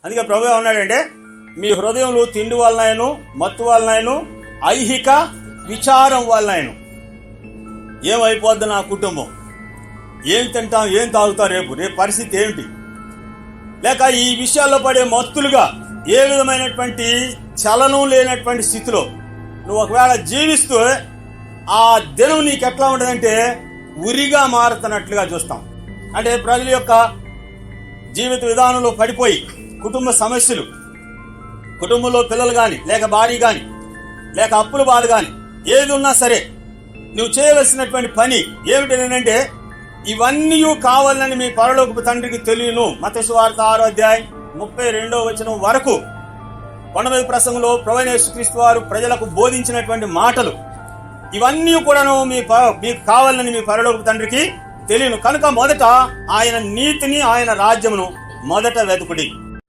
అందుకే ప్రభు ఏమన్నాడంటే, మీ హృదయంలో తిండి వలనను, మత్తు వలనను, ఐహిక విచారం వలనను ఏమైపోద్ది నా కుటుంబం, ఏం తింటాం, ఏం తాగుతాం, రేపు పరిస్థితి ఏమిటి, లేక ఈ విషయాల్లో పడే మత్తులుగా ఏ విధమైనటువంటి చలనం లేనటువంటి స్థితిలో నువ్వు ఒకవేళ జీవిస్తూ ఆ దినం నీకు ఎట్లా ఉంటుందంటే ఉరిగా మారుతున్నట్లుగా చూస్తాం. అంటే ప్రజల యొక్క జీవిత విధానంలో పడిపోయి కుటుంబ సమస్యలు, కుటుంబంలో పిల్లలు కానీ, లేక భార్య కానీ, లేక అప్పుల బాధ కానీ ఏది ఉన్నా సరే నువ్వు చేయవలసినటువంటి పని ఏమిటంటే ఇవన్నీ కావాలని మీ పరలోకపు తండ్రికి తెలియను. మత్తయి సువార్త 6:32 వరకు కొండ మీద ప్రసంగంలో ప్రభువైన యేసుక్రీస్తు వారు ప్రజలకు బోధించినటువంటి మాటలు ఇవన్నీ కూడాను మీకు కావాలని మీ పరలోకపు తండ్రికి తెలియను. కనుక మొదట ఆయన నీతిని, ఆయన రాజ్యమును మొదట వెతుకుడి.